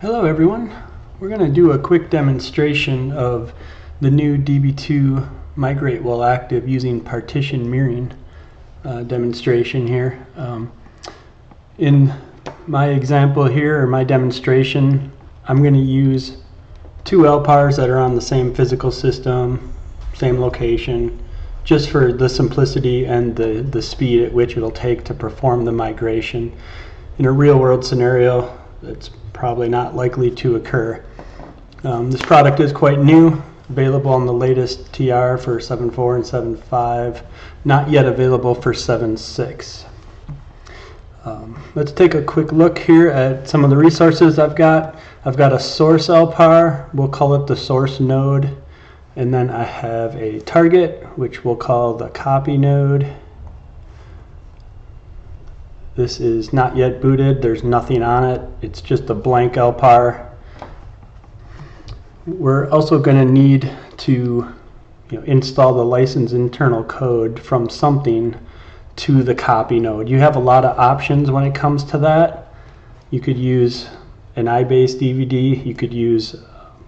Hello everyone. We're going to do a quick demonstration of the new Db2 Migrate while active using partition mirroring demonstration here. In my example here, or my demonstration, I'm going to use two LPARs that are on the same physical system, same location, just for the simplicity and the speed at which it'll take to perform the migration. In a real-world scenario, it's probably not likely to occur. This product is quite new, available on the latest TR for 7.4 and 7.5, not yet available for 7.6. Let's take a quick look here at some of the resources I've got. I've got a source LPAR, we'll call it the source node, and then I have a target, which we'll call the copy node. This is not yet booted, there's nothing on it, it's just a blank LPAR. We're also going to need to install the license internal code from something to the copy node. You have a lot of options when it comes to that. You could use an iBase DVD, you could use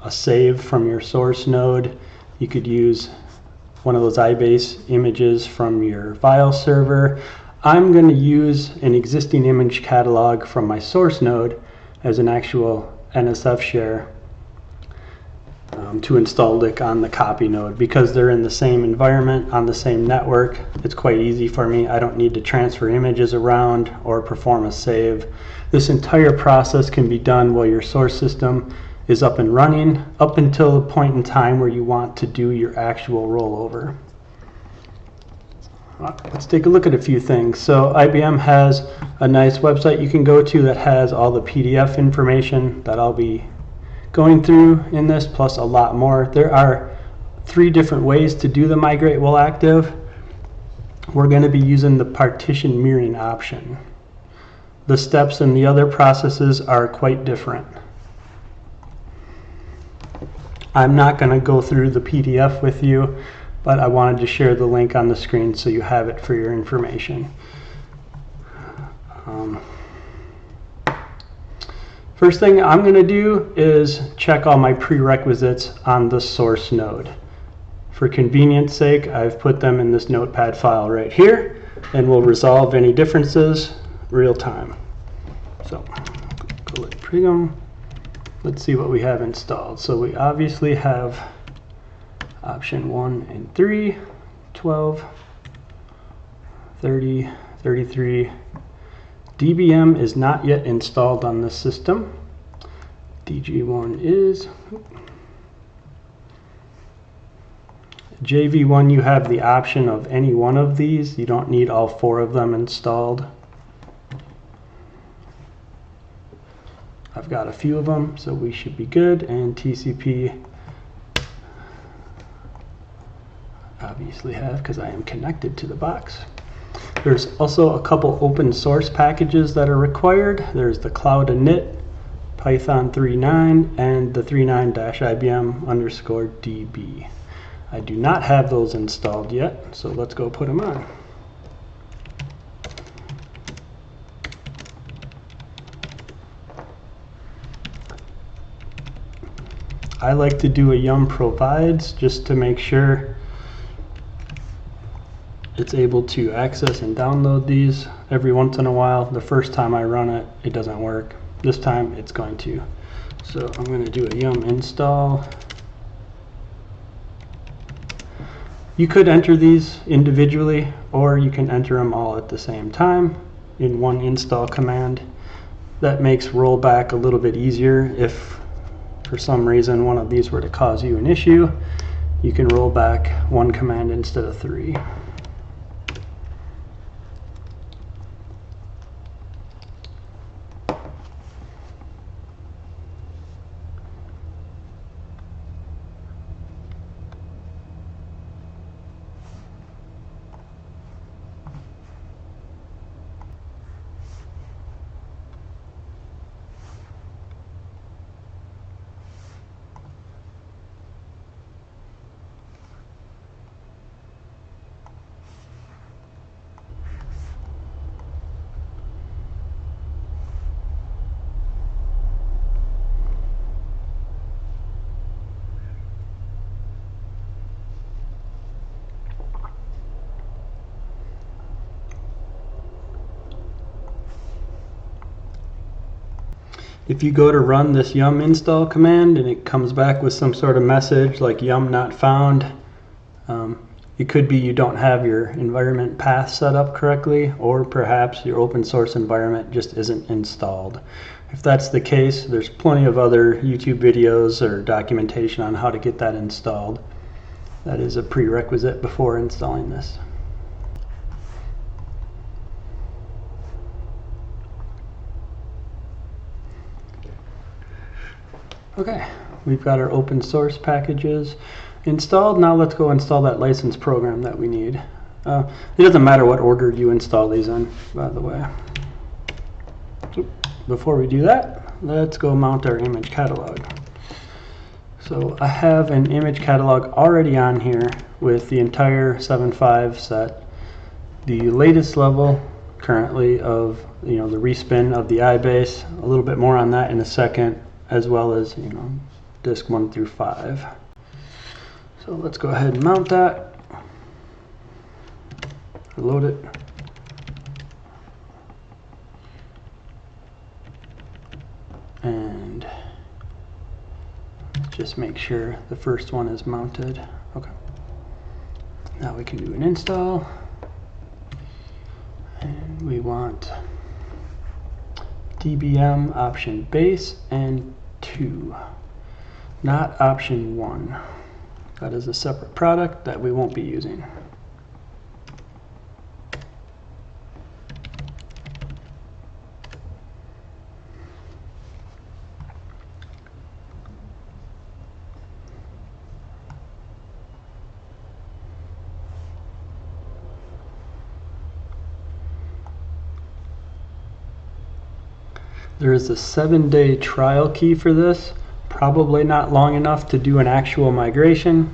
a save from your source node, you could use one of those iBase images from your file server. I'm going to use an existing image catalog from my source node as an actual NSF share to install it on the copy node. Because they're in the same environment on the same network, it's quite easy for me. I don't need to transfer images around or perform a save. This entire process can be done while your source system is up and running, up until the point in time where you want to do your actual rollover. Let's take a look at a few things. So IBM has a nice website you can go to that has all the PDF information that I'll be going through in this, plus a lot more. There are 3 different ways to do the migrate while active. We're going to be using the partition mirroring option. The steps in the other processes are quite different. I'm not going to go through the PDF with you, but I wanted to share the link on the screen so you have it for your information. First thing I'm going to do is check all my prerequisites on the source node. For convenience sake, I've put them in this notepad file right here, and we'll resolve any differences real time. So, click Pregum. Let's see what we have installed. So we obviously have option 1 and 3, 12, 30, 33. DBM is not yet installed on this system. DG1 is. JV1, you have the option of any one of these. You don't need all 4 of them installed. I've got a few of them, so we should be good. And TCP, obviously have, because I am connected to the box. There's also a couple open source packages that are required. There's the Cloud init, Python 3.9, and the 3.9-IBM_DB. I do not have those installed yet, so let's go put them on. I like to do a yum provides just to make sure it's able to access and download these every once in a while. The first time I run it, it doesn't work. This time it's going to. So I'm going to do a yum install. You could enter these individually, or you can enter them all at the same time in one install command. That makes rollback a little bit easier. If for some reason one of these were to cause you an issue, you can roll back 1 command instead of 3. If you go to run this yum install command and it comes back with some sort of message like yum not found, it could be you don't have your environment path set up correctly, or perhaps your open source environment just isn't installed. If that's the case, there's plenty of other YouTube videos or documentation on how to get that installed. That is a prerequisite before installing this. Okay, we've got our open source packages installed. Now let's go install that license program that we need. It doesn't matter what order you install these in, by the way. Before we do that, let's go mount our image catalog. So I have an image catalog already on here with the entire 7.5 set. The latest level currently of the respin of the iBase. A little bit more on that in a second, as well as disk 1 through 5. So let's go ahead and mount that. Load it. And just make sure the first one is mounted. Okay. Now we can do an install. And we want DBM option base and 2, not option 1. That is a separate product that we won't be using. There is a 7-day trial key for this. Probably not long enough to do an actual migration.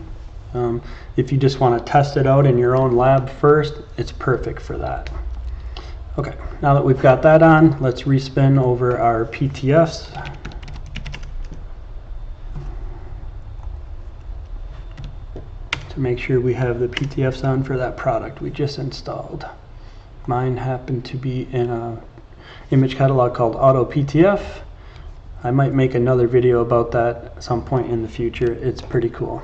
If you just want to test it out in your own lab first, it's perfect for that. Okay, now that we've got that on, let's respin over our PTFs. To make sure we have the PTFs on for that product we just installed. Mine happened to be in a image catalog called Auto PTF. I might make another video about that at some point in the future. It's pretty cool.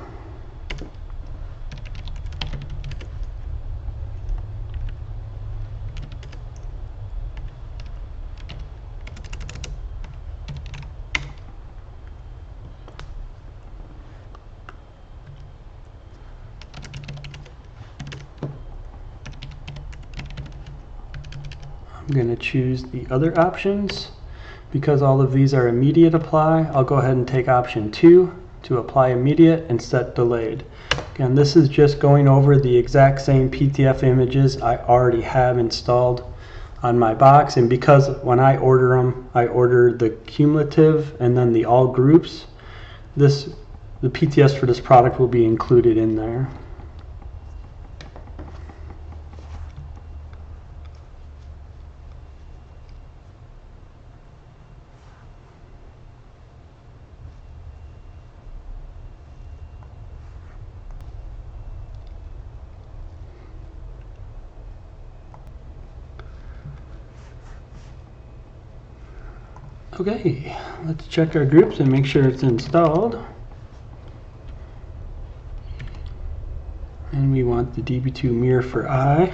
I'm going to choose the other options. Because all of these are immediate apply, I'll go ahead and take option 2 to apply immediate and set delayed. Again, this is just going over the exact same PTF images I already have installed on my box, and because when I order them, I order the cumulative and then the all groups, the PTFs for this product will be included in there. Okay, let's check our groups and make sure it's installed. And we want the Db2 mirror for I,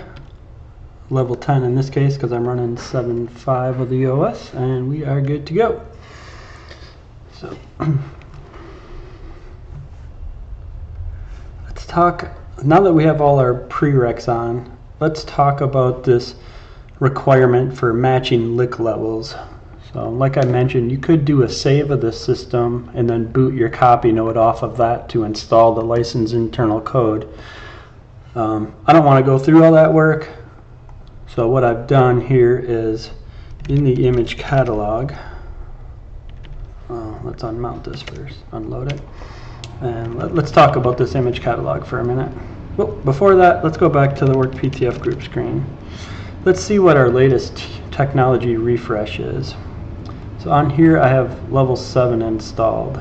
level 10 in this case because I'm running 7.5 of the OS, and we are good to go. So let's talk, now that we have all our prereqs on, let's talk about this requirement for matching lick levels. So like I mentioned, you could do a save of the system and then boot your copy node off of that to install the license internal code. I don't want to go through all that work, so what I've done here is in the image catalog, let's unmount this first, unload it, and let's talk about this image catalog for a minute. Well, before that, let's go back to the work PTF group screen. Let's see what our latest technology refresh is. So on here I have level 7 installed.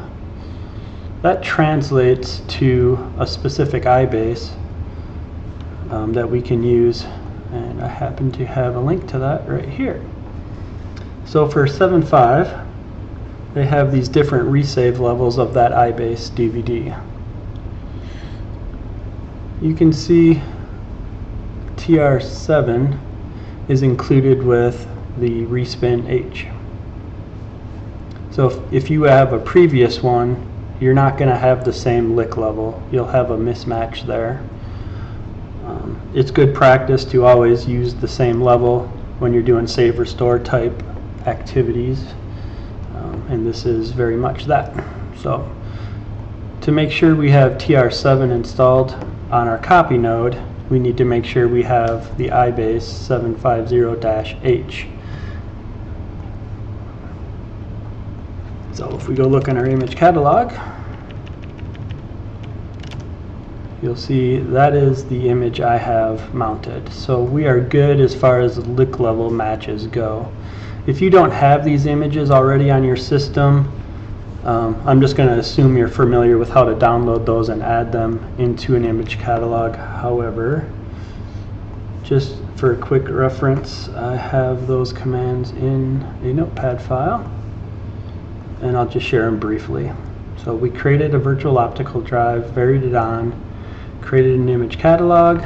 That translates to a specific iBase that we can use, and I happen to have a link to that right here. So for 7.5, they have these different resave levels of that iBase DVD. You can see TR7 is included with the respin H. So if you have a previous one, you're not going to have the same lick level. You'll have a mismatch there. It's good practice to always use the same level when you're doing save restore type activities, and this is very much that. So to make sure we have TR7 installed on our copy node, we need to make sure we have the iBase 750-H. So if we go look in our image catalog, you'll see that is the image I have mounted. So we are good as far as lick level matches go. If you don't have these images already on your system, I'm just going to assume you're familiar with how to download those and add them into an image catalog. However, just for a quick reference, I have those commands in a notepad file, and I'll just share them briefly. So we created a virtual optical drive, varied it on, created an image catalog.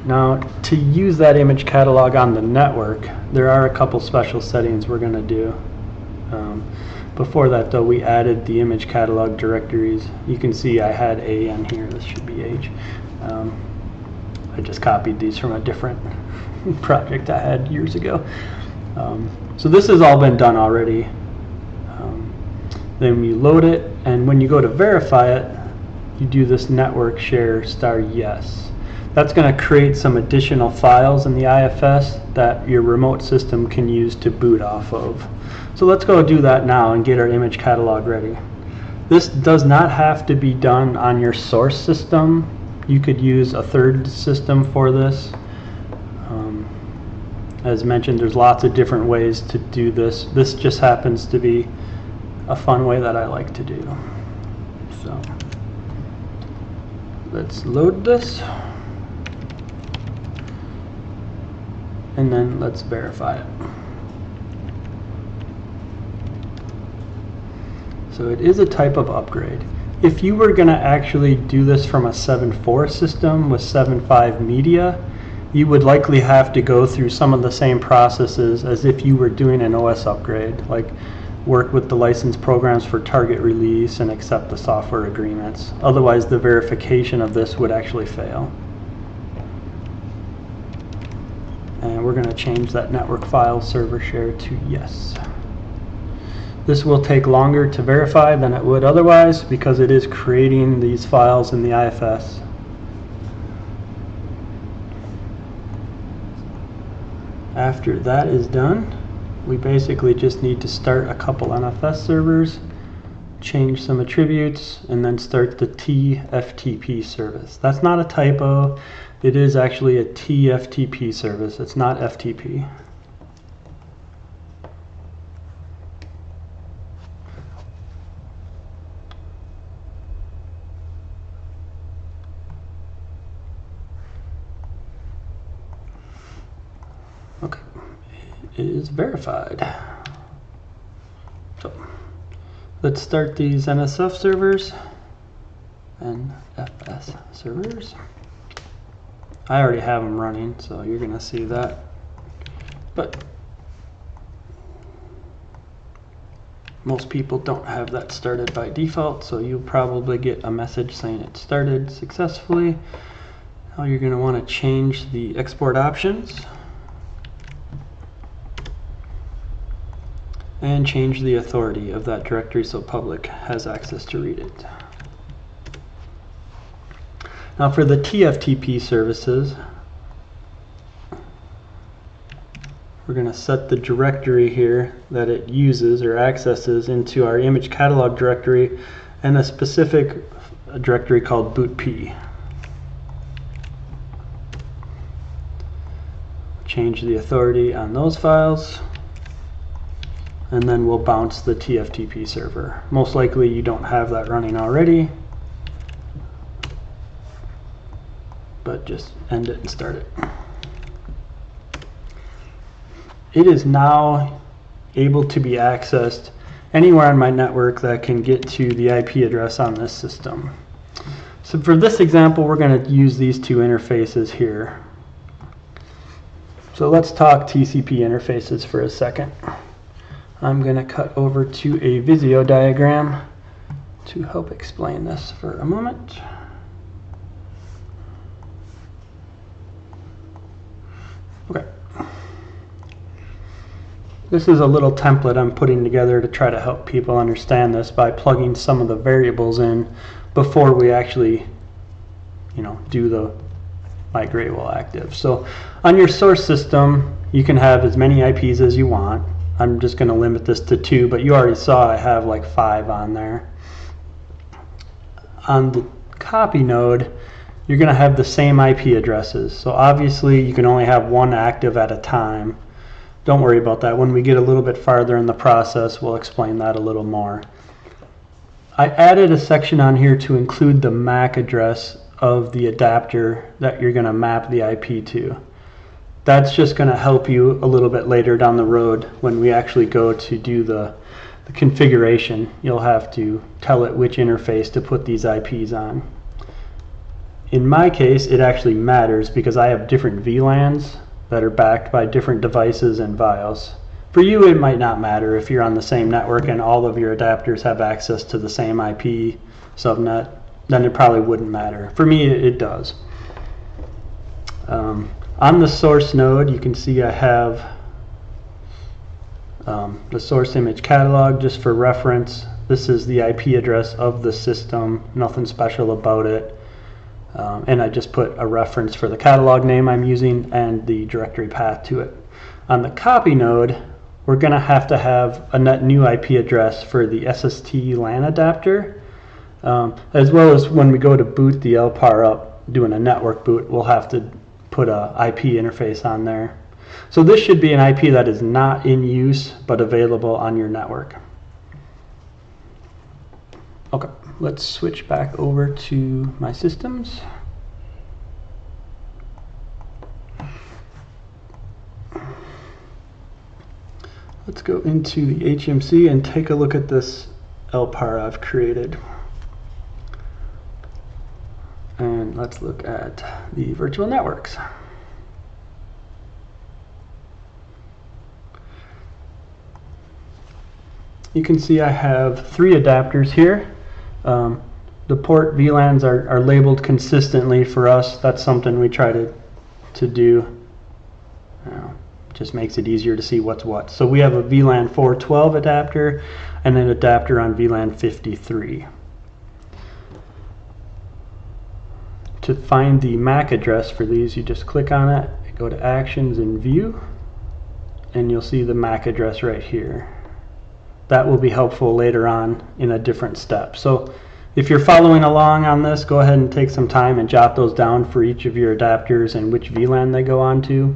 Now, to use that image catalog on the network, there are a couple special settings we're going to do. Before that though, we added the image catalog directories. You can see I had A on here, this should be H. I just copied these from a different project I had years ago. So this has all been done already. Then you load it, and when you go to verify it, you do this network share *yes. That's going to create some additional files in the IFS that your remote system can use to boot off of. So let's go do that now and get our image catalog ready. This does not have to be done on your source system. You could use a third system for this. As mentioned, there's lots of different ways to do this. This just happens to be a fun way that I like to do. So let's load this, and then let's verify it. So it is a type of upgrade. If you were going to actually do this from a 7.4 system with 7.5 media, you would likely have to go through some of the same processes as if you were doing an OS upgrade, like work with the licensed programs for target release and accept the software agreements. Otherwise, the verification of this would actually fail. And we're going to change that network file server share to yes. This will take longer to verify than it would otherwise because it is creating these files in the IFS. After that is done, we basically just need to start a couple NFS servers, change some attributes, and then start the TFTP service. That's not a typo. It is actually a TFTP service. It's not FTP. Okay, it is verified. So let's start these NSF servers, NFS servers. I already have them running, so you're going to see that. But most people don't have that started by default, so you'll probably get a message saying it started successfully. Now you're going to want to change the export options and change the authority of that directory so public has access to read it. Now for the TFTP services, we're going to set the directory here that it uses or accesses into our image catalog directory and a specific directory called bootp. Change the authority on those files, and then we'll bounce the TFTP server. Most likely you don't have that running already, but just end it and start it. It is now able to be accessed anywhere on my network that can get to the IP address on this system. So for this example, we're going to use these two interfaces here. So let's talk TCP interfaces for a second. I'm going to cut over to a Visio diagram to help explain this for a moment. Okay. This is a little template I'm putting together to try to help people understand this by plugging some of the variables in before we actually, do the migrate while active. So on your source system, you can have as many IPs as you want. I'm just going to limit this to 2, but you already saw I have like 5 on there. On the copy node, you're going to have the same IP addresses. So obviously you can only have one active at a time. Don't worry about that. When we get a little bit farther in the process, we'll explain that a little more. I added a section on here to include the MAC address of the adapter that you're going to map the IP to. That's just going to help you a little bit later down the road when we actually go to do the configuration. You'll have to tell it which interface to put these IPs on. In my case, it actually matters because I have different VLANs that are backed by different devices and VIOs. For you, it might not matter if you're on the same network and all of your adapters have access to the same IP subnet, then it probably wouldn't matter. For me, it does. On the source node, you can see I have the source image catalog. Just for reference, this is the IP address of the system, nothing special about it. And I just put a reference for the catalog name I'm using and the directory path to it. On the copy node, we're going to have a net new IP address for the SST LAN adapter, as well as when we go to boot the LPAR up, doing a network boot, we'll have to put a IP interface on there. So this should be an IP that is not in use but available on your network. Okay, let's switch back over to my systems. Let's go into the HMC and take a look at this LPAR I've created. And let's look at the virtual networks. You can see I have 3 adapters here. The port VLANs are labeled consistently for us. That's something we try to do. Just makes it easier to see what's what. So we have a VLAN 412 adapter and an adapter on VLAN 53. To find the MAC address for these, you just click on it, go to Actions and View, and you'll see the MAC address right here. That will be helpful later on in a different step. So if you're following along on this, go ahead and take some time and jot those down for each of your adapters and which VLAN they go on to.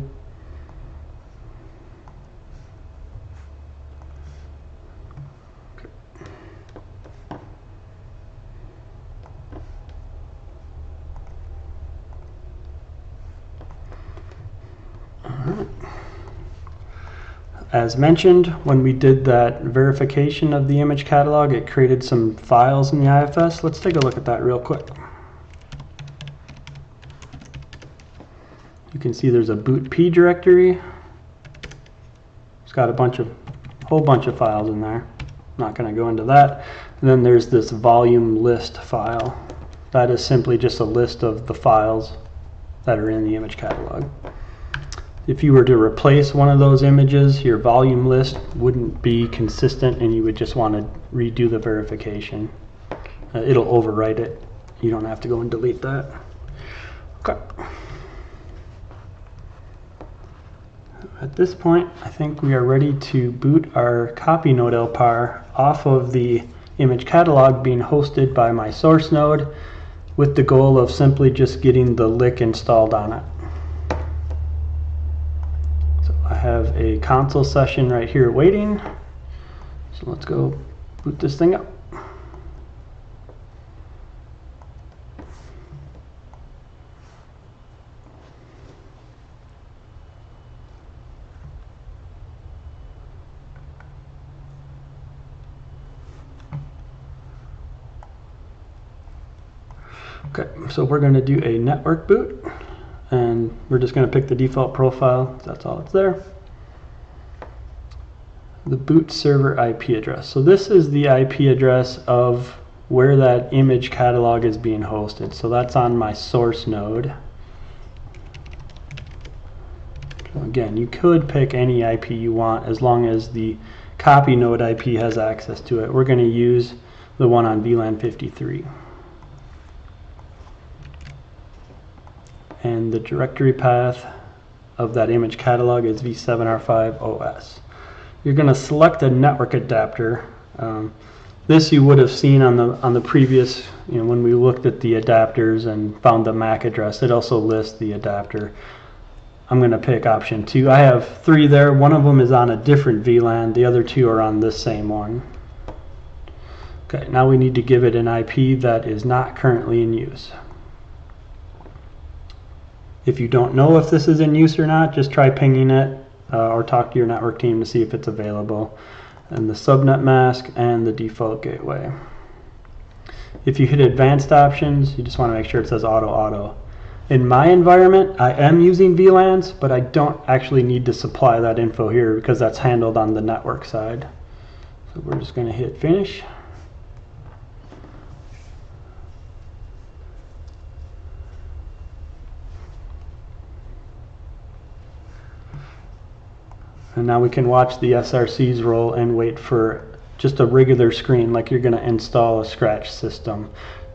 As mentioned, when we did that verification of the image catalog, it created some files in the IFS. Let's take a look at that real quick. You can see there's a boot P directory. It's got a whole bunch of files in there. I'm not going to go into that. And then there's this volume list file. That is simply just a list of the files that are in the image catalog. If you were to replace one of those images, your volume list wouldn't be consistent and you would just want to redo the verification. It'll overwrite it. You don't have to go and delete that. Okay. At this point, I think we are ready to boot our copy node LPAR off of the image catalog being hosted by my source node with the goal of simply just getting the lick installed on it. I have a console session right here waiting, so let's go boot this thing up. Okay, so we're going to do a network boot, and we're just going to pick the default profile. That's all that's there. The boot server IP address. So this is the IP address of where that image catalog is being hosted. So that's on my source node. So again, you could pick any IP you want as long as the copy node IP has access to it. We're going to use the one on VLAN 53. And the directory path of that image catalog is v7r5os. You're going to select a network adapter. This you would have seen on the previous, when we looked at the adapters and found the MAC address. It also lists the adapter. I'm going to pick option 2. I have 3 there. One of them is on a different VLAN. The other 2 are on this same one. Okay, now we need to give it an IP that is not currently in use. If you don't know if this is in use or not, just try pinging it or talk to your network team to see if it's available. And the subnet mask and the default gateway. If you hit advanced options, you just want to make sure it says auto. In my environment, I am using VLANs, but I don't actually need to supply that info here because that's handled on the network side. So we're just going to hit finish. And now we can watch the SRCs roll and wait for just a regular screen like you're going to install a scratch system.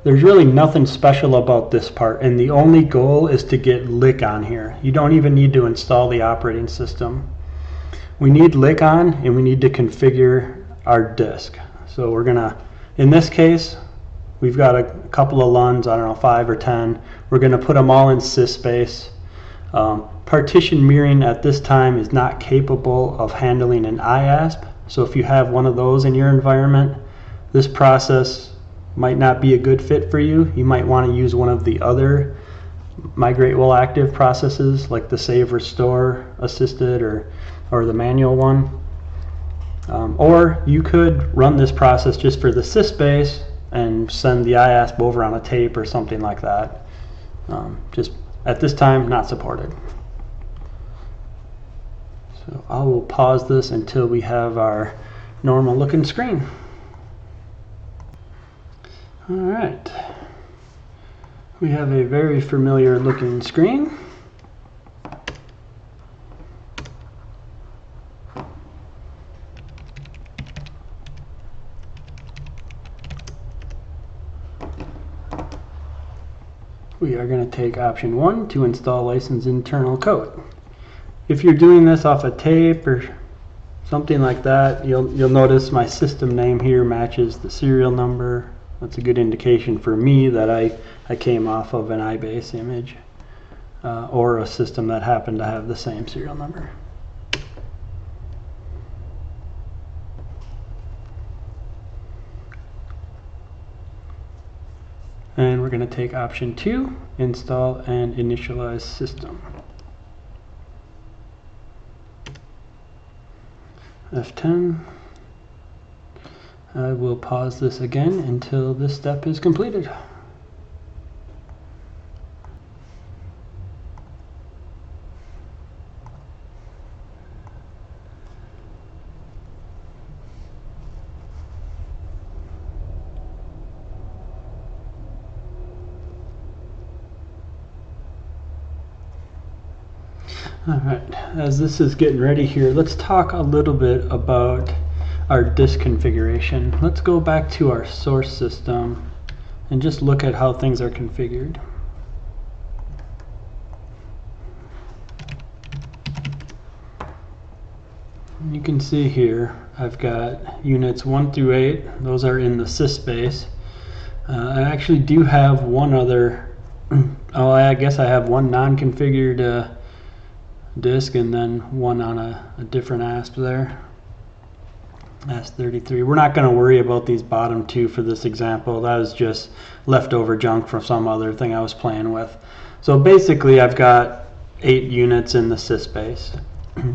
There's really nothing special about this part, and the only goal is to get LIC on here. You don't even need to install the operating system. We need LIC on, and we need to configure our disk. So we're going to, in this case, we've got a couple of LUNs, I don't know, 5 or 10. We're going to put them all in sysspace. Partition mirroring at this time is not capable of handling an IASP, so if you have one of those in your environment, this process might not be a good fit for you. You might want to use one of the other Migrate while active processes like the save restore assisted or the manual one. Or you could run this process just for the sysspace and send the IASP over on a tape or something like that. Just at this time, not supported. So I will pause this until we have our normal looking screen. All right. We have a very familiar looking screen. We are going to take option 1 to install license internal code. If you're doing this off a tape or something like that, you'll notice my system name here matches the serial number. That's a good indication for me that I came off of an iBase image or a system that happened to have the same serial number. And we're going to take option 2, install and initialize system. F10. I will pause this again until this step is completed. Alright, as this is getting ready here, let's talk a little bit about our disk configuration. Let's go back to our source system and just look at how things are configured. You can see here I've got units 1 through 8. Those are in the sysspace. I actually do have one other, I guess I have one non-configured disk and then one on a different ASP there. S33. We're not going to worry about these bottom 2 for this example. That was just leftover junk from some other thing I was playing with. So basically I've got 8 units in the sysspace.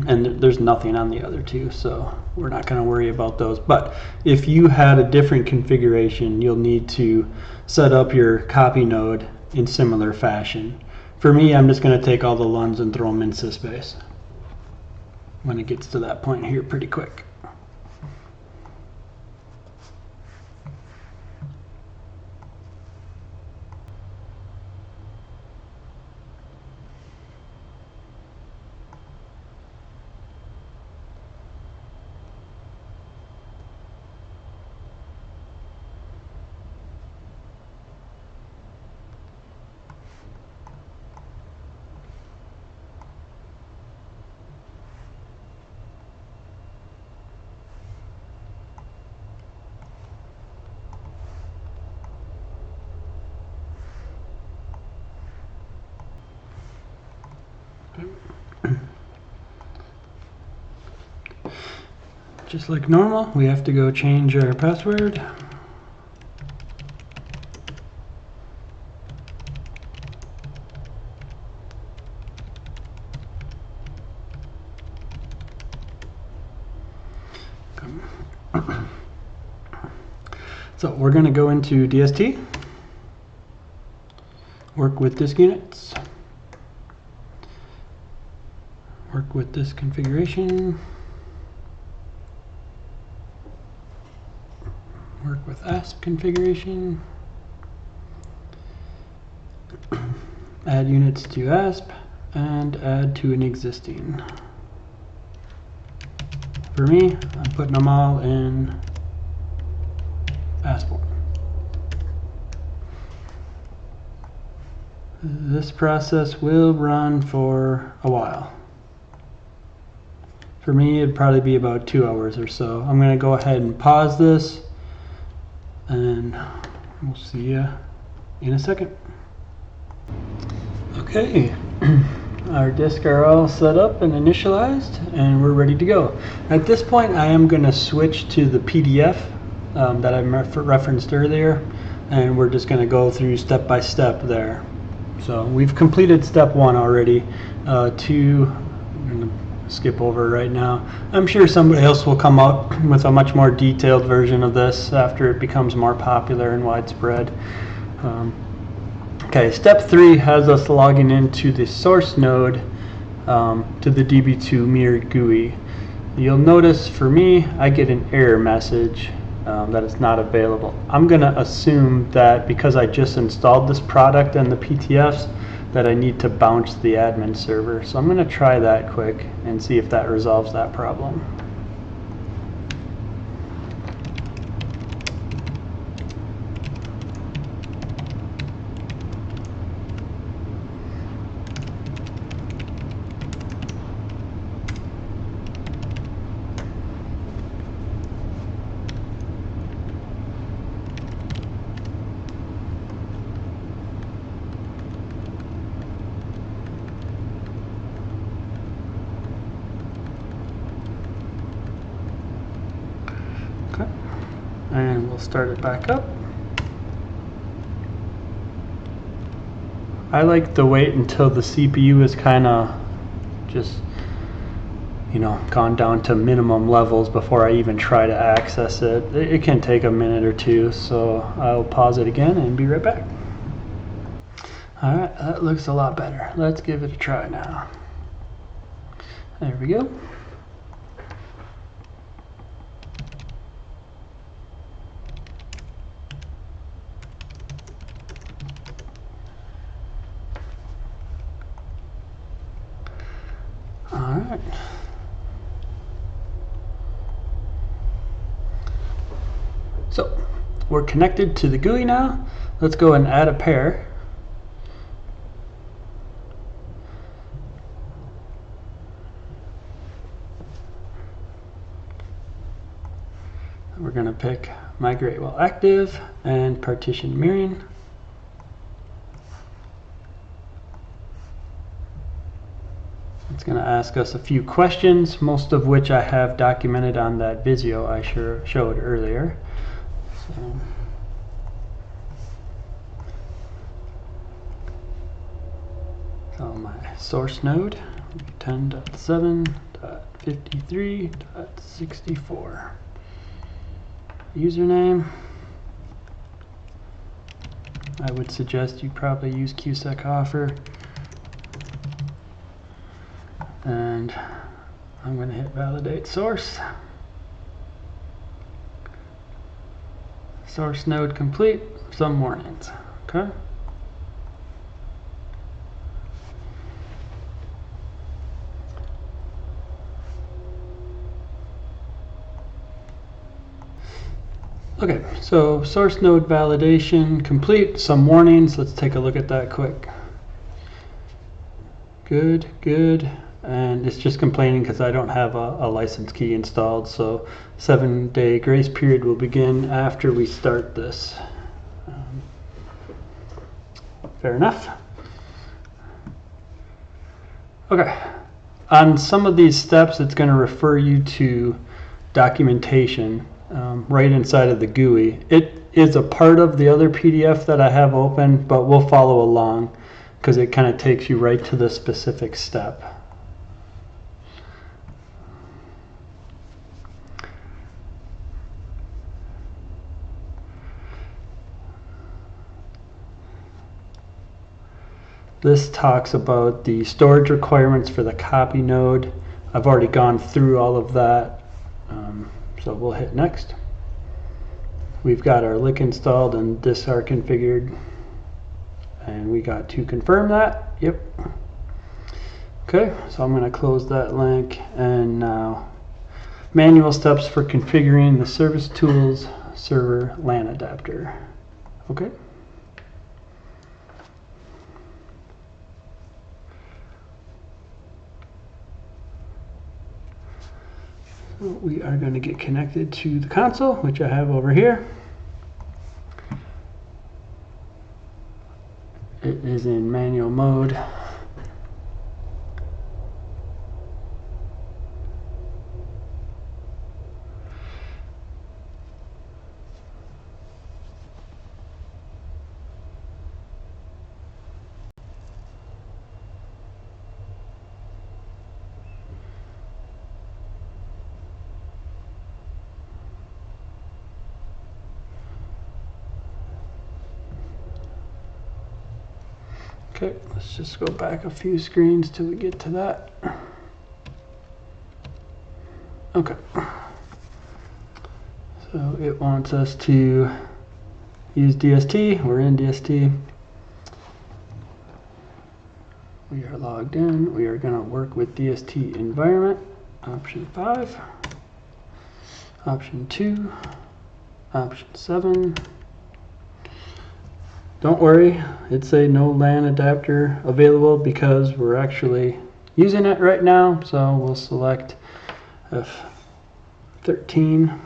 and there's nothing on the other two, so we're not going to worry about those. But if you had a different configuration, you'll need to set up your copy node in similar fashion. For me, I'm just going to take all the LUNs and throw them in sysbase when it gets to that point here pretty quick. Just like normal, we have to go change our password. So we're going to go into DST, work with disk units, work with this configuration, work with ASP configuration, add units to ASP, and add to an existing. For me, I'm putting them all in ASP1. This process will run for a while. For me, it'd probably be about 2 hours or so. I'm going to go ahead and pause this, and we'll see you in a second. Okay, our disks are all set up and initialized, and we're ready to go. At this point, I am going to switch to the PDF that I referenced earlier, and we're just going to go through step by step there. So we've completed step 1 already. 2, I'm going to skip over right now. I'm sure somebody else will come out with a much more detailed version of this after it becomes more popular and widespread. Okay, step 3 has us logging into the source node to the Db2 mirrored GUI. You'll notice for me, I get an error message that it's not available. I'm going to assume that because I just installed this product and the PTFs, that I need to bounce the admin server. So I'm going to try that quick and see if that resolves that problem. And we'll start it back up. I like to wait until the CPU is kind of just, gone down to minimum levels before I even try to access it. It can take a minute or two, so I'll pause it again and be right back. Alright, that looks a lot better. Let's give it a try now. There we go. Alright. So, we're connected to the GUI now. Let's go and add a pair. We're going to pick Migrate while active and partition mirroring. It's going to ask us a few questions, most of which I have documented on that video I showed earlier. So my source node 10.7 .53.64. Username. I would suggest you probably use QSEC offer. And I'm going to hit validate source. Source node complete, some warnings. Okay. Okay, so source node validation complete, some warnings. Let's take a look at that quick. Good, good. And it's just complaining because I don't have a license key installed, so 7-day grace period will begin after we start this. Fair enough. Okay, on some of these steps it's going to refer you to documentation right inside of the GUI. It is a part of the other PDF that I have open, but we'll follow along because it kind of takes you right to the specific step. This talks about the storage requirements for the copy node. I've already gone through all of that, so we'll hit next. We've got our lick installed and DISR configured, and we got to confirm that. Yep. Okay, so I'm going to close that link, and now manual steps for configuring the service tools server LAN adapter. Okay. We are going to get connected to the console, which I have over here. It is in manual mode. Okay, let's just go back a few screens till we get to that. Okay. So it wants us to use DST. We're in DST. We are logged in. We are going to work with DST environment. Option 5. Option 2. Option 7. Don't worry, it's a no LAN adapter available because we're actually using it right now. So we'll select F13.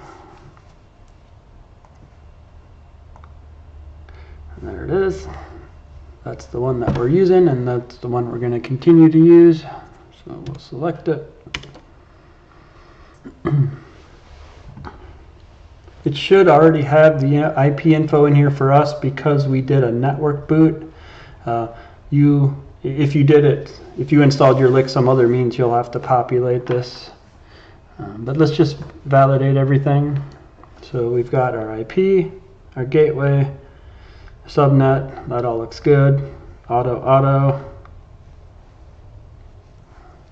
And there it is. That's the one that we're using, and that's the one we're going to continue to use. So we'll select it. It should already have the IP info in here for us because we did a network boot. If you installed your lick some other means, you'll have to populate this. But let's just validate everything. So we've got our IP, our gateway, subnet, that all looks good. Auto.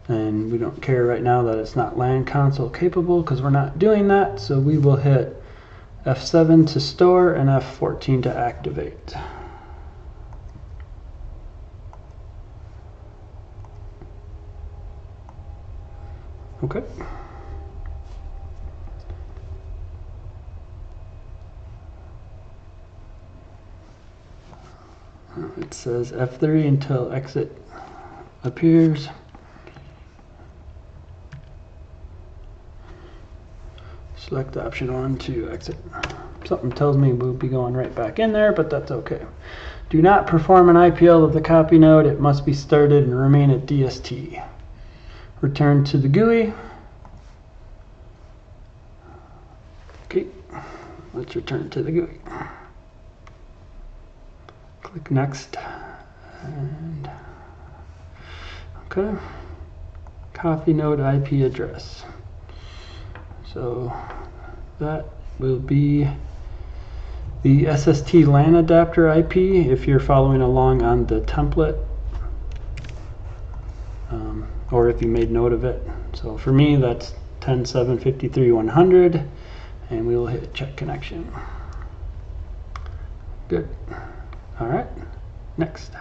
And we don't care right now that it's not LAN console capable because we're not doing that. So we will hit F7 to store and F14 to activate. Okay. It says F3 until exit appears. Select option 1 to exit. Something tells me we'll be going right back in there, but that's okay. Do not perform an IPL of the copy node. It must be started and remain at DST. Return to the GUI. Okay, let's return to the GUI. Click next. And okay. coffee node IP address. So that will be the SST LAN adapter IP if you're following along on the template, or if you made note of it. So for me, that's 10.753.100, and we will hit check connection. Good. All right, next.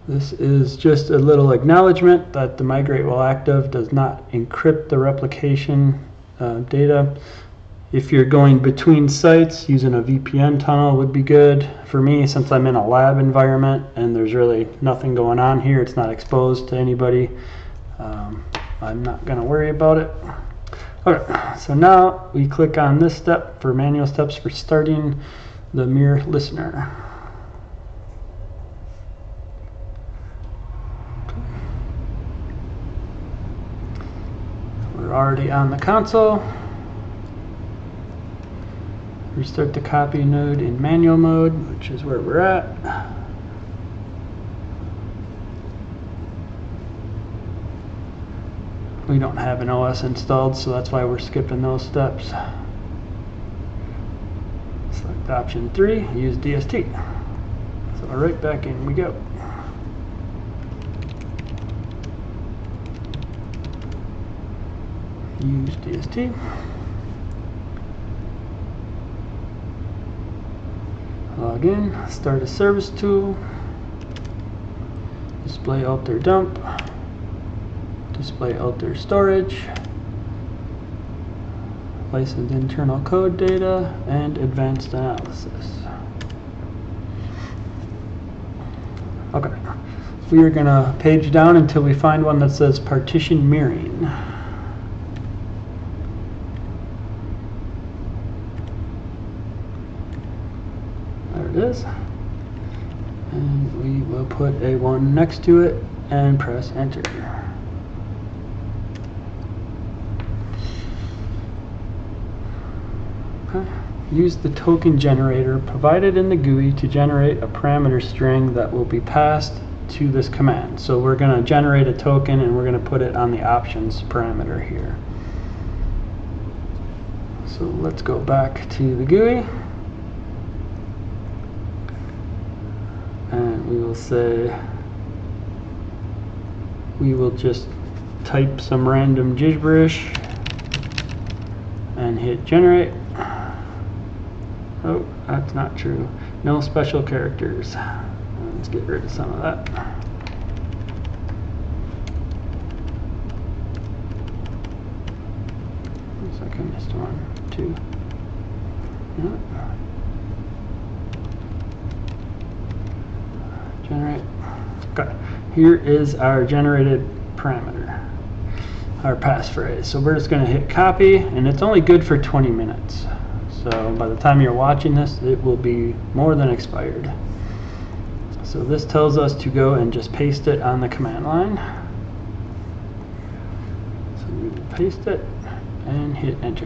This is just a little acknowledgement that the Migrate while active does not encrypt the replication data. If you're going between sites, using a VPN tunnel would be good. For me, since I'm in a lab environment and there's really nothing going on here, it's not exposed to anybody, I'm not going to worry about it. Okay, so now we click on this step for manual steps for starting the mirror listener. We're already on the console. Restart the copy node in manual mode, which is where we're at. We don't have an OS installed, so that's why we're skipping those steps. Select option 3, use DST. So right back in we go. Use DST. Log in, start a service tool, display alter dump, display alter storage, license internal code data, and advanced analysis. Okay, we are going to page down until we find one that says partition mirroring. Is, and we will put a 1 next to it and press enter. Okay. Use the token generator provided in the GUI to generate a parameter string that will be passed to this command. So we're going to generate a token and we're going to put it on the options parameter here. So let's go back to the GUI. And we will say, we will just type some random gibberish and hit generate. Oh, that's not true. No special characters. Let's get rid of some of that. Looks like I missed 1, 2. No. Generate. Okay. Here is our generated parameter, our passphrase. So we're just going to hit copy, and it's only good for 20 minutes. So by the time you're watching this, it will be more than expired. So this tells us to go and just paste it on the command line. So we will paste it and hit enter.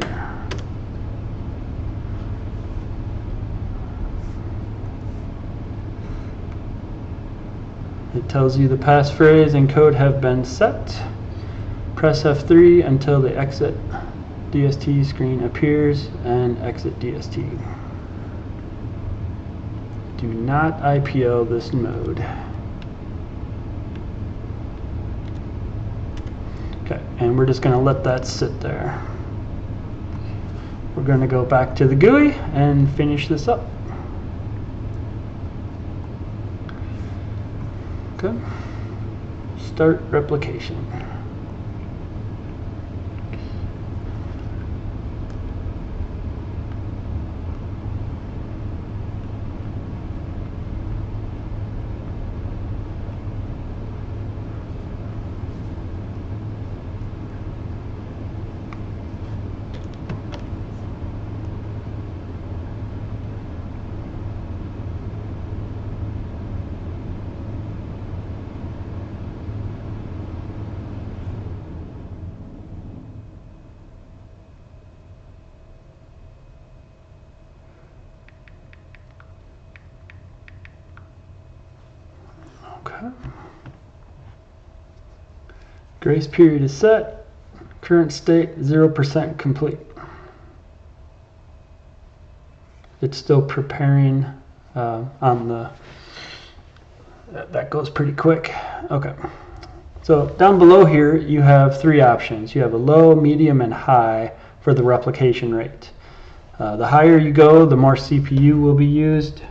It tells you the passphrase and code have been set. Press F3 until the exit DST screen appears and exit DST. Do not IPO this mode. Okay, and we're just going to let that sit there. We're going to go back to the GUI and finish this up. Okay. Start replication. Grace period is set. Current state 0% complete. It's still preparing on the, that goes pretty quick. Okay. So down below here you have three options. You have a low, medium, and high for the replication rate. The higher you go, the more CPU will be used.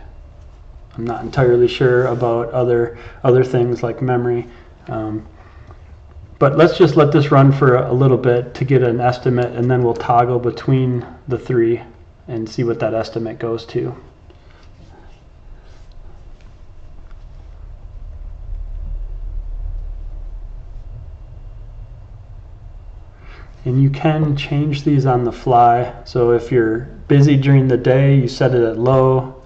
I'm not entirely sure about other things like memory. But let's just let this run for a little bit to get an estimate, and then we'll toggle between the three and see what that estimate goes to. And you can change these on the fly. So if you're busy during the day, you set it at low.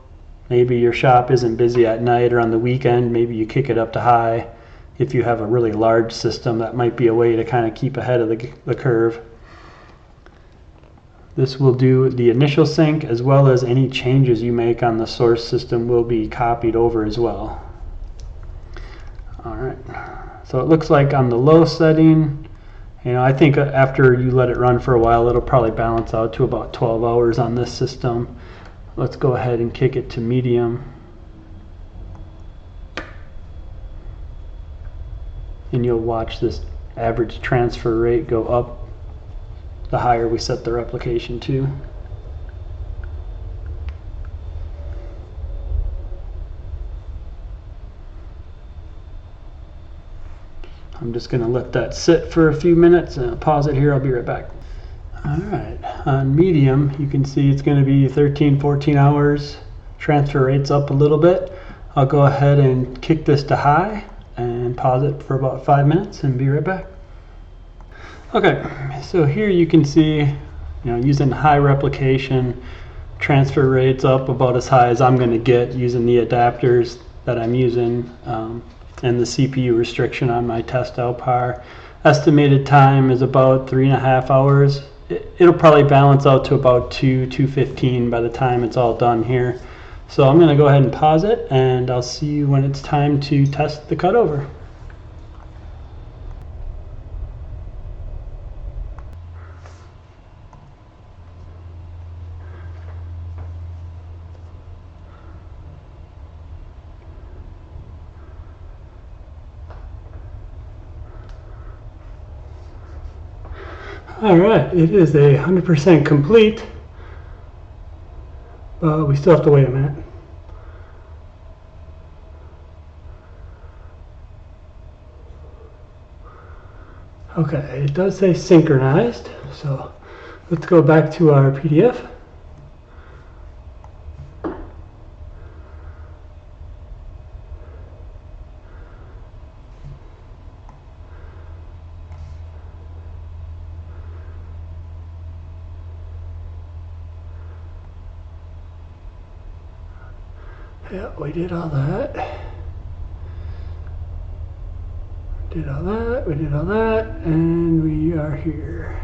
Maybe your shop isn't busy at night or on the weekend, maybe you kick it up to high. If you have a really large system, that might be a way to kind of keep ahead of the curve. This will do the initial sync, as well as any changes you make on the source system will be copied over as well. All right, so it looks like on the low setting, I think after you let it run for a while, it'll probably balance out to about 12 hours on this system. Let's go ahead and kick it to medium. And you'll watch this average transfer rate go up the higher we set the replication to. I'm just going to let that sit for a few minutes and pause it here. I'll be right back. Alright, on medium you can see it's going to be 13-14 hours. Transfer rate's up a little bit. I'll go ahead and kick this to high and pause it for about 5 minutes and be right back. Okay, so here you can see, using high replication, transfer rates up about as high as I'm going to get using the adapters that I'm using, and the CPU restriction on my test LPAR. Estimated time is about 3.5 hours. It'll probably balance out to about 2:15 by the time it's all done here. So I'm going to go ahead and pause it, and I'll see you when it's time to test the cutover. Alright, it is 100% complete, but we still have to wait a minute. Okay, it does say synchronized, so let's go back to our PDF. Yeah, we did all that. We did all that, and we are here.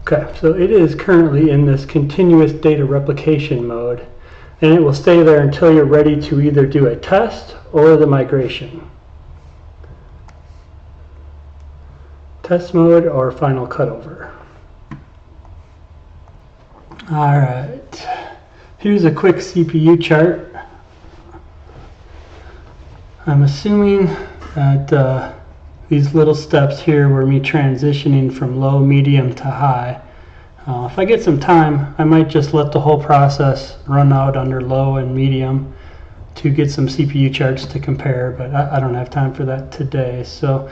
Okay, so it is currently in this continuous data replication mode, and it will stay there until you're ready to either do a test or the migration. Test mode or final cutover. Alright, here's a quick CPU chart. I'm assuming that these little steps here were me transitioning from low, medium to high. If I get some time, I might just let the whole process run out under low and medium to get some CPU charts to compare, but I don't have time for that today. So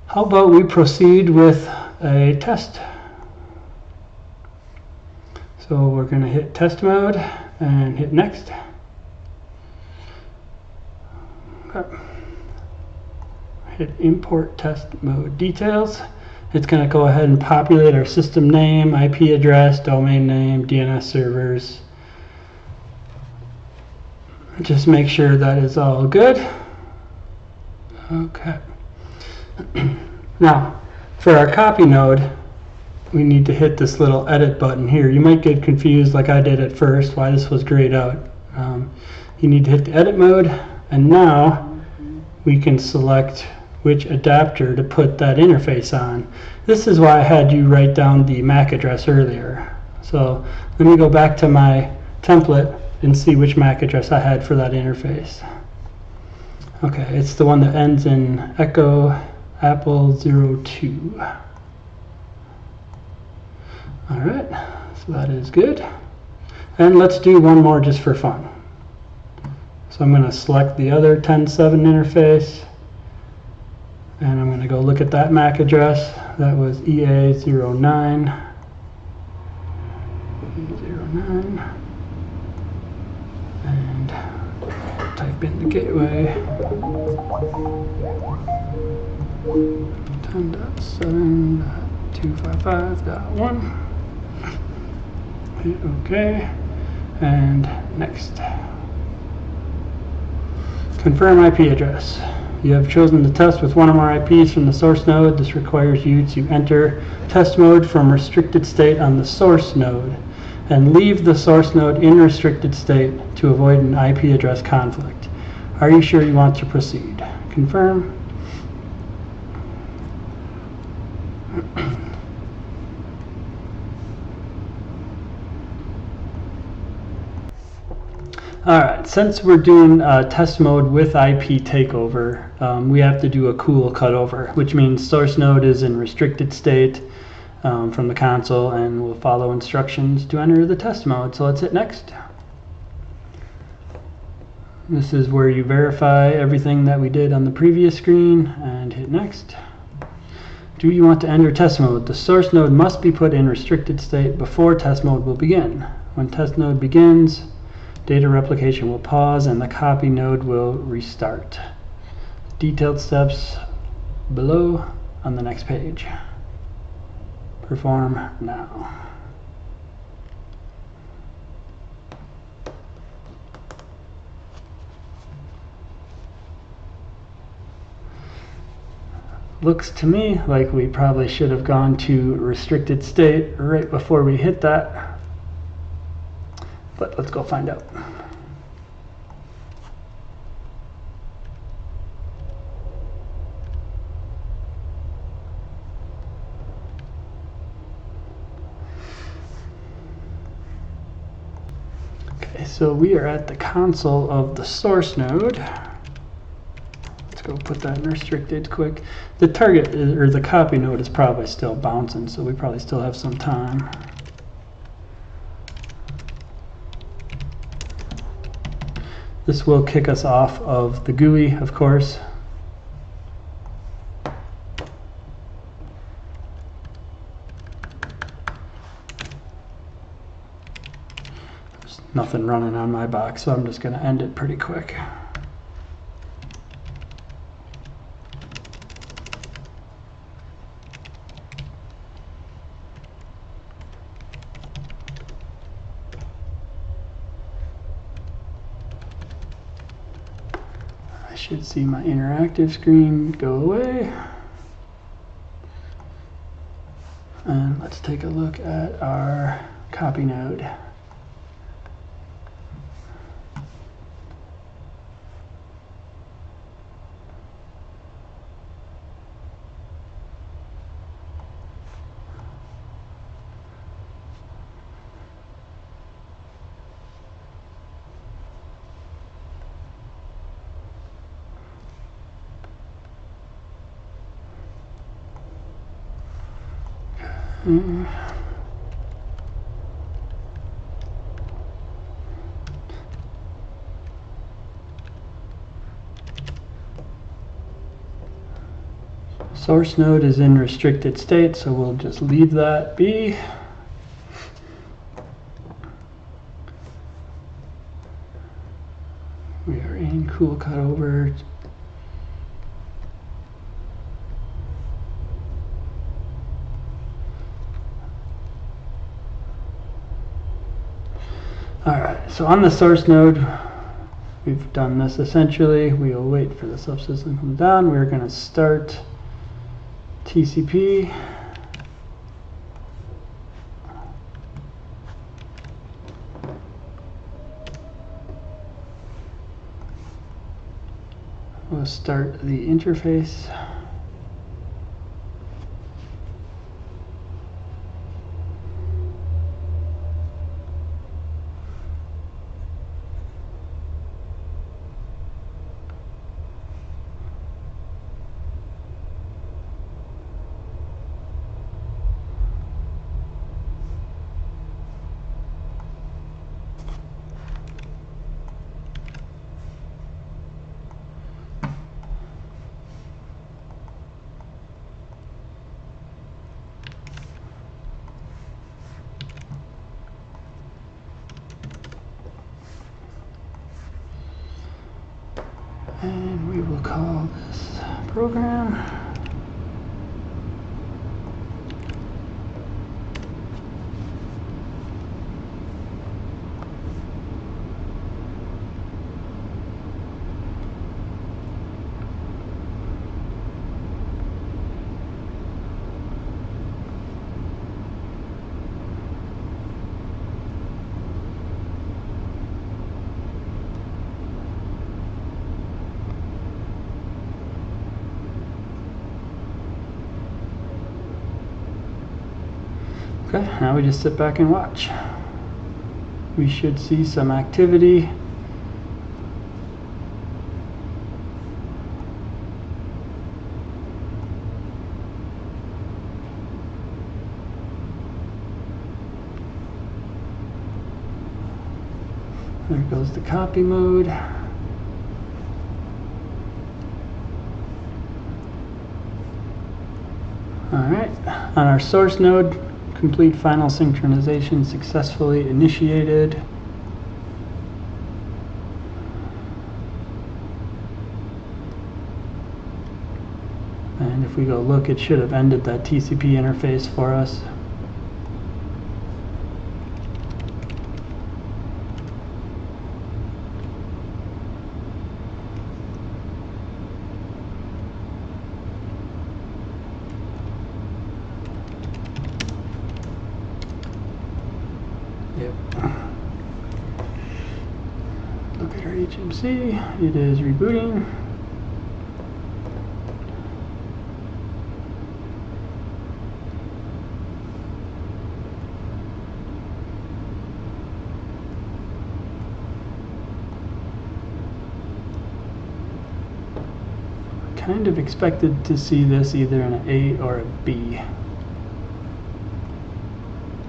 how about we proceed with a test? So we're going to hit test mode and hit next. Okay. Hit import test mode details. It's going to go ahead and populate our system name, IP address, domain name, DNS servers. Just make sure that is all good. Okay. Now, for our copy node, we need to hit this little edit button here. You might get confused like I did at first why this was grayed out. You need to hit the edit mode, and now we can select which adapter to put that interface on. This is why I had you write down the MAC address earlier. So let me go back to my template and see which MAC address I had for that interface. Okay, it's the one that ends in Echo Apple 02. Alright, so that is good. And let's do one more just for fun. So I'm going to select the other 10.7 interface, and I'm going to go look at that MAC address. That was EA09. And type in the gateway. 10.7.255.1. Hit OK, and next. Confirm IP address. You have chosen to test with one or more IPs from the source node. This requires you to enter test mode from restricted state on the source node and leave the source node in restricted state to avoid an IP address conflict. Are you sure you want to proceed? Confirm. Alright, since we're doing test mode with IP takeover, we have to do a cool cutover, which means source node is in restricted state from the console, and we'll follow instructions to enter the test mode. So let's hit next. This is where you verify everything that we did on the previous screen, and hit next. Do you want to enter test mode? The source node must be put in restricted state before test mode will begin. When test mode begins, data replication will pause and the copy node will restart. Detailed steps below on the next page. Perform now. Looks to me like we probably should have gone to restricted state right before we hit that. But let's go find out. Okay, so we are at the console of the source node. Let's go put that in restricted quick. The target or the copy node is probably still bouncing, so we probably still have some time. This will kick us off of the GUI, of course. There's nothing running on my box, so I'm just going to end it pretty quick. I should see my interactive screen go away. And let's take a look at our copy node. Source node is in restricted state, so we'll just leave that be. We are in cool cutover. Alright, so on the source node, we've done this essentially. We will wait for the subsystem to come down. We're going to start TCP. We'll start the interface. And we will call this program. Okay, now we just sit back and watch. We should see some activity. There goes the copy mode. All right, on our source node, complete final synchronization successfully initiated. And if we go look, it should have ended that TCP interface for us. Yep. Look at our HMC. It is rebooting. Kind of expected to see this either in an A or a B.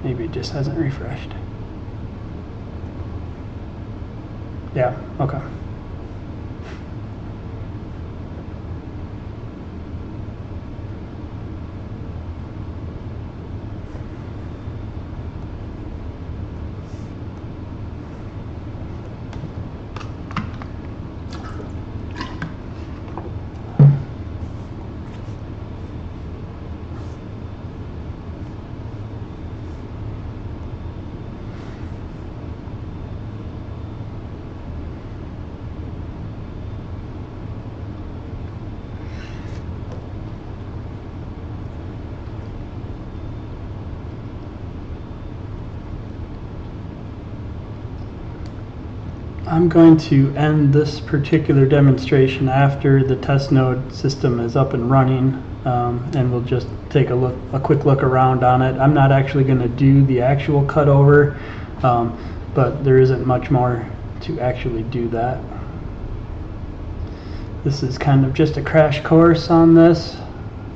Maybe it just hasn't refreshed. Yeah, okay. I'm going to end this particular demonstration after the test node system is up and running, and we'll just take a quick look around on it. I'm not actually going to do the actual cutover, but there isn't much more to actually do that. This is kind of just a crash course on this.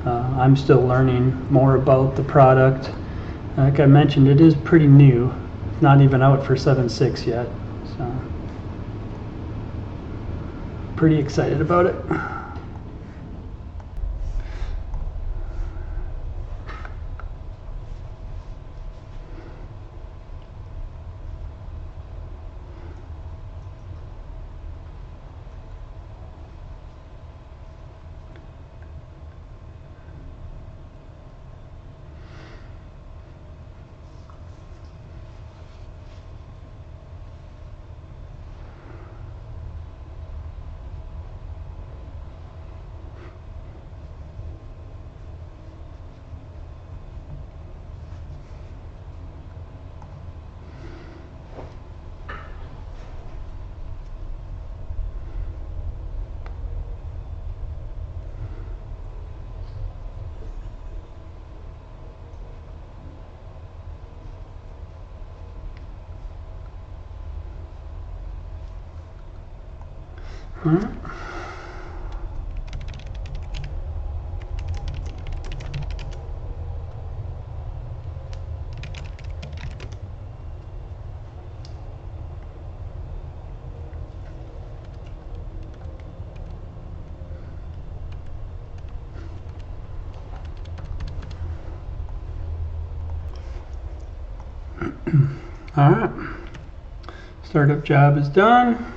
I'm still learning more about the product. Like I mentioned, it is pretty new. It's not even out for 7.6 yet. So pretty excited about it. All right. All right, startup job is done.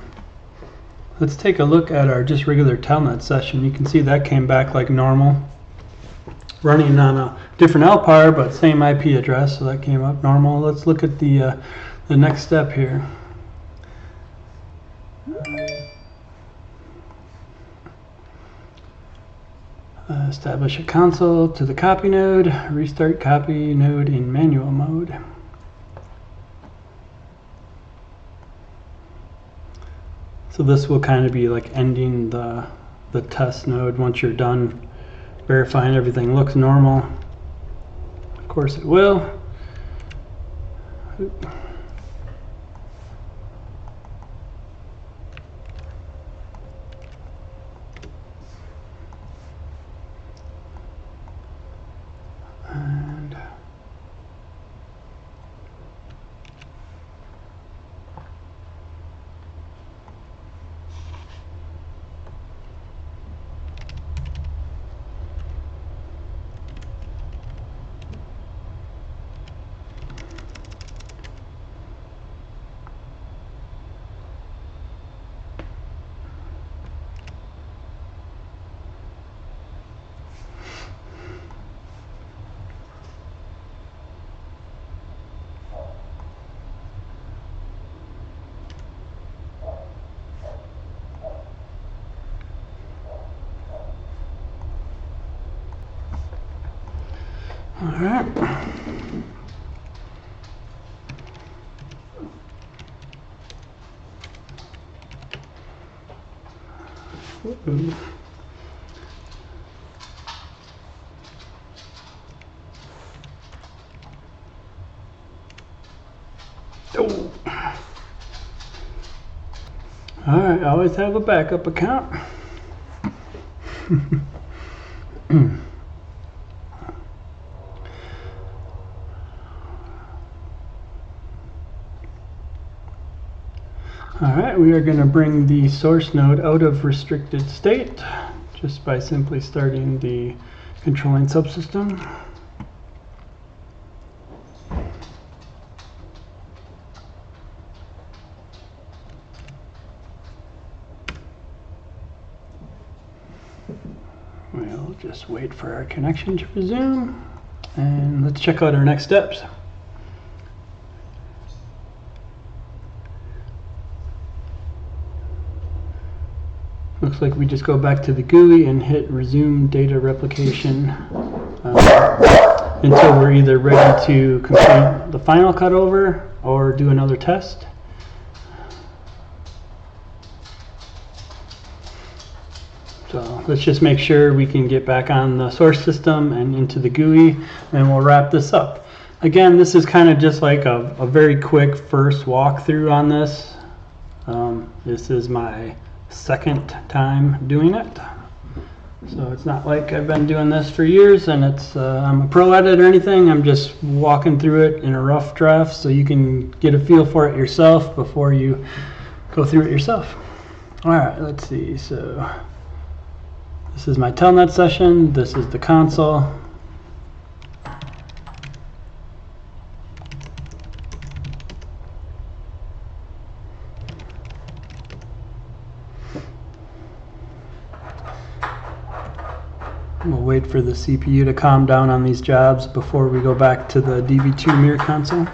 Let's take a look at our just regular telnet session. You can see that came back like normal, running on a different LPAR, but same IP address, so that came up normal. Let's look at the next step here. Establish a console to the copy node, restart copy node in manual mode. So this will kind of be like ending the test node once you're done verifying everything looks normal. Of course it will. All right. Oh. All right, always have a backup account. All right, we are going to bring the source node out of restricted state just by simply starting the controlling subsystem. We'll just wait for our connection to resume, and let's check out our next steps. Looks like we just go back to the GUI and hit resume data replication until we're either ready to complete the final cutover or do another test. So let's just make sure we can get back on the source system and into the GUI, and we'll wrap this up. Again, this is kind of just like a very quick first walkthrough on this. This is my second time doing it, so it's not like I've been doing this for years and it's I'm a pro at it or anything. I'm just walking through it in a rough draft so you can get a feel for it yourself before you go through it yourself. All right, let's see. So this is my telnet session, this is the console. We'll wait for the CPU to calm down on these jobs before we go back to the Db2 mirror console.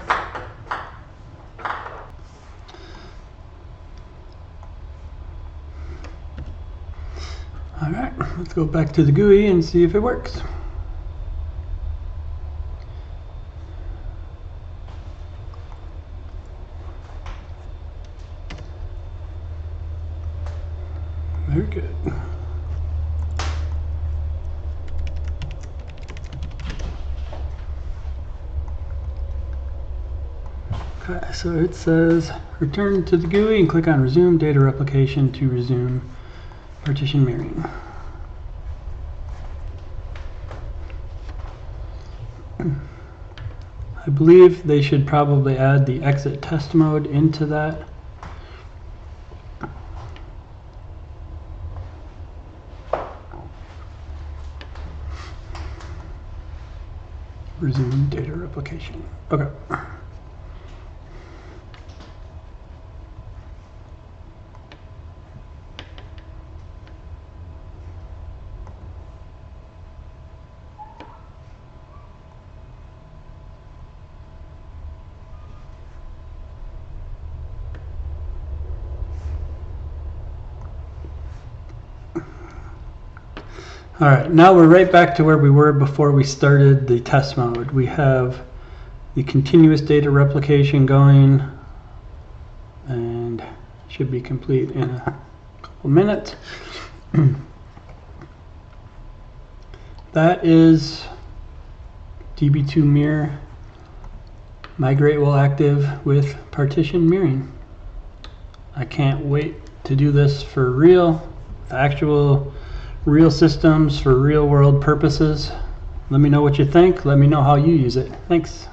All right, let's go back to the GUI and see if it works. Very good. Okay, so it says return to the GUI and click on resume data replication to resume partition mirroring. I believe they should probably add the exit test mode into that. Resume data replication. Okay. All right, now we're right back to where we were before we started the test mode. We have the continuous data replication going and should be complete in a couple minutes. That is Db2 mirror migrate while active with partition mirroring. I can't wait to do this for real, actual real systems for real world purposes. Let me know what you think. Let me know how you use it. Thanks.